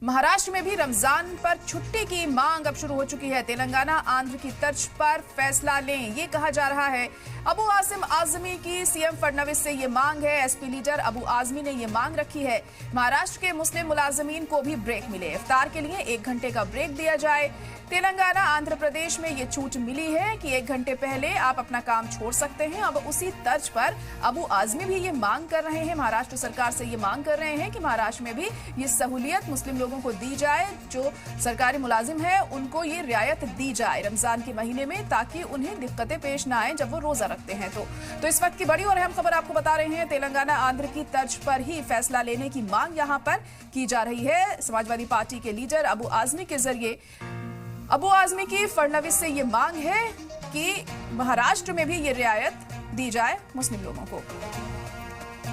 महाराष्ट्र में भी रमजान पर छुट्टी की मांग अब शुरू हो चुकी है। तेलंगाना आंध्र की तर्ज पर फैसला लें, ये कहा जा रहा है। अबू आसिम आजमी की सीएम फडणवीस से ये मांग है। एसपी लीडर अबू आजमी ने ये मांग रखी है। महाराष्ट्र के मुस्लिम मुलाजमीन को भी ब्रेक मिले, इफ्तार के लिए 1 घंटे का ब्रेक दिया जाए। तेलंगाना आंध्र प्रदेश में ये छूट मिली है कि 1 घंटे पहले आप अपना काम छोड़ सकते हैं। अब उसी तर्ज पर अबू आजमी भी ये मांग कर रहे हैं, महाराष्ट्र सरकार से ये मांग कर रहे हैं कि महाराष्ट्र में भी ये सहूलियत मुस्लिम लोगों को दी जाए। जो सरकारी मुलाजिम है उनको ये रियायत दी जाए रमजान के महीने में, ताकि उन्हें दिक्कतें पेश ना आए जब वो रोजा रखते हैं। तो इस वक्त की बड़ी और अहम खबर आपको बता रहे हैं। तेलंगाना आंध्र की तर्ज पर ही फैसला लेने की मांग यहाँ पर की जा रही है। समाजवादी पार्टी के लीडर अबू आजमी के जरिए अबू आजमी की फडणवीस से ये मांग है कि महाराष्ट्र में भी ये रियायत दी जाए मुस्लिम लोगों को।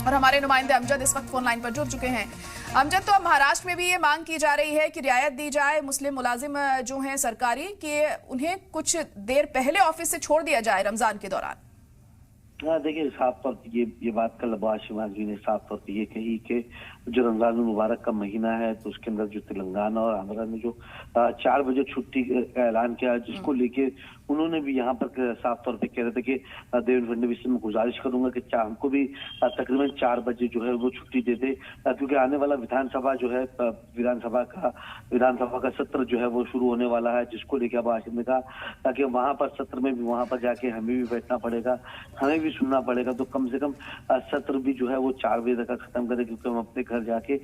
और हमारे नुमाइंदे अमजद इस वक्त फोन लाइन पर जुड़ चुके हैं। अमजद, तो अब महाराष्ट्र में भी ये मांग की जा रही है कि रियायत दी जाए मुस्लिम मुलाजिम जो हैं सरकारी, कि उन्हें कुछ देर पहले ऑफिस से छोड़ दिया जाए रमजान के दौरान। देखिए, साफ तौर पर ये बात कल अब्बू आसिम आजमी ने साफ तौर पर ये कही कि जो रमजान मुबारक का महीना है तो उसके अंदर जो तेलंगाना और आंध्र ने जो 4 बजे छुट्टी का ऐलान किया, जिसको लेके उन्होंने भी यहाँ पर साफ तौर पे कह रहे थे कि देवेंद्र फडणवीस से मैं गुजारिश करूंगा कि हमको भी तकरीबन 4 बजे जो है वो छुट्टी दे दे, क्योंकि आने वाला विधानसभा जो है विधानसभा का सत्र जो है वो शुरू होने वाला है, जिसको लेके अब्बू आसिम ने कहा ताकि वहां पर सत्र में भी वहां पर जाके हमें भी बैठना पड़ेगा, हमें भी सुनना पड़ेगा, तो कम से कम सत्र भी जो है वो 4 बजे तक खत्म करें, क्योंकि हम अपने घर जाके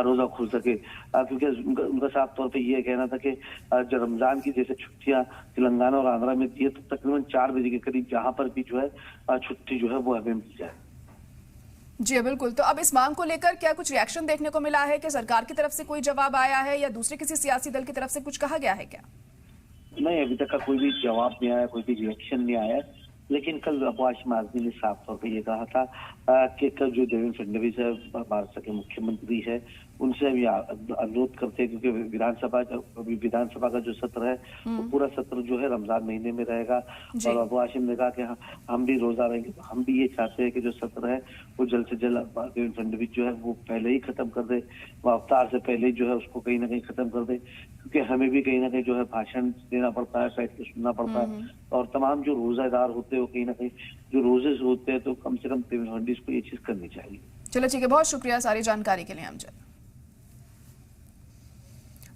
रोजा खुल सके। क्योंकि उनका साफ तौर पर यह कहना था कि जो रमजान की जैसे छुट्टियां तेलंगाना और आंध्र में दी है, तो तकरीबन 4 बजे के करीब जहां पर भी जो है छुट्टी जो है वो हमें मिल जाए। जी बिल्कुल। तो अब इस मांग को लेकर क्या कुछ रिएक्शन देखने को मिला है कि सरकार की तरफ से कोई जवाब आया है या दूसरे किसी सियासी दल की तरफ से कुछ कहा गया है क्या? नहीं, अभी तक का कोई भी जवाब नहीं आया, कोई भी रिएक्शन नहीं आया। लेकिन कल अब्बू आसिम आजमी ने साफ तौर पर यह कहा था कि कल जो देवेंद्र फडणवीस है, महाराष्ट्र के मुख्यमंत्री है, उनसे भी अनुरोध करते हैं, क्योंकि विधानसभा का जो सत्र है वो पूरा सत्र जो है रमजान महीने में रहेगा। और अब्बू आसिम ने कहा कि हम भी रोजा रहेंगे, तो हम भी ये चाहते हैं कि जो सत्र है वो जल्द से जल्द देवेंद्र फडणवीस जो है वो पहले ही खत्म कर दे, वो अवतार से पहले जो है उसको कहीं ना कहीं खत्म कर दे, क्योंकि हमें भी कहीं ना कहीं जो है भाषण देना पड़ता है, बैठ के सुनना पड़ता है, और तमाम जो रोजादार होते हैं वो कहीं ना कहीं जो रोजे होते हैं, तो कम से कम देवेंद्र फडणवीस को ये चीज करनी चाहिए। चलो ठीक है, बहुत शुक्रिया सारी जानकारी के लिए अमजद।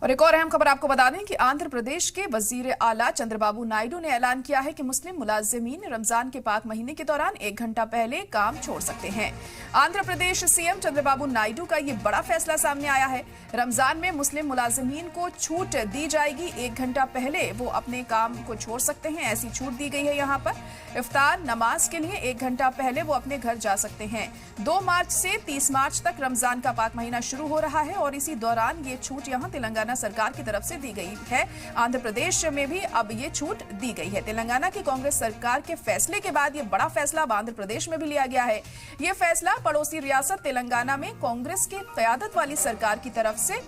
और एक और अहम खबर आपको बता दें कि आंध्र प्रदेश के वजीर आला चंद्रबाबू नायडू ने ऐलान किया है कि मुस्लिम मुलाजिमीन रमजान के पाक महीने के दौरान 1 घंटा पहले काम छोड़ सकते हैं। आंध्र प्रदेश सीएम चंद्रबाबू नायडू का ये बड़ा फैसला सामने आया है। रमजान में मुस्लिम मुलाजिमीन को छूट दी जाएगी, 1 घंटा पहले वो अपने काम को छोड़ सकते हैं, ऐसी छूट दी गई है। यहाँ पर इफ्तार नमाज के लिए 1 घंटा पहले वो अपने घर जा सकते हैं। 2 मार्च से 30 मार्च तक रमजान का पाक महीना शुरू हो रहा है और इसी दौरान ये छूट यहाँ तेलंगाना सरकार की तरफ से दी गई है। आंध्र प्रदेश में भी अब ये छूट दी गई है। तेलंगाना की कांग्रेस सरकार के फैसले के बाद ये बड़ा फैसला अब आंध्र प्रदेश में भी लिया गया है। ये फैसला पड़ोसी रियासत तेलंगाना में कांग्रेस के क़यादत वाली सरकार की तरफ से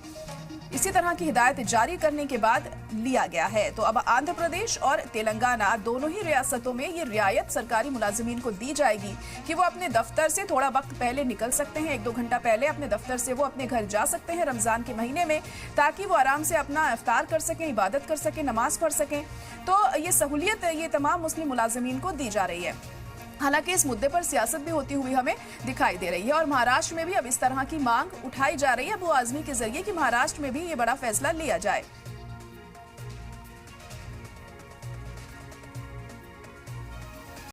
इसी तरह की हिदायत जारी करने के बाद लिया गया है। तो अब आंध्र प्रदेश और तेलंगाना दोनों ही रियासतों में ये रियायत सरकारी मुलाजिमीन को दी जाएगी कि वो अपने दफ्तर से थोड़ा वक्त पहले निकल सकते हैं, 1-2 घंटा पहले अपने दफ्तर से वो अपने घर जा सकते हैं रमजान के महीने में, ताकि वो आराम से अपना इफ्तार कर सकें, इबादत कर सकें, नमाज पढ़ सकें। तो ये सहूलियत ये तमाम मुस्लिम मुलाजिमीन को दी जा रही है। हालांकि इस मुद्दे पर सियासत भी होती हुई हमें दिखाई दे रही है और महाराष्ट्र में भी अब इस तरह की मांग उठाई जा रही है अबू आजमी के जरिए कि महाराष्ट्र में भी ये बड़ा फैसला लिया जाए।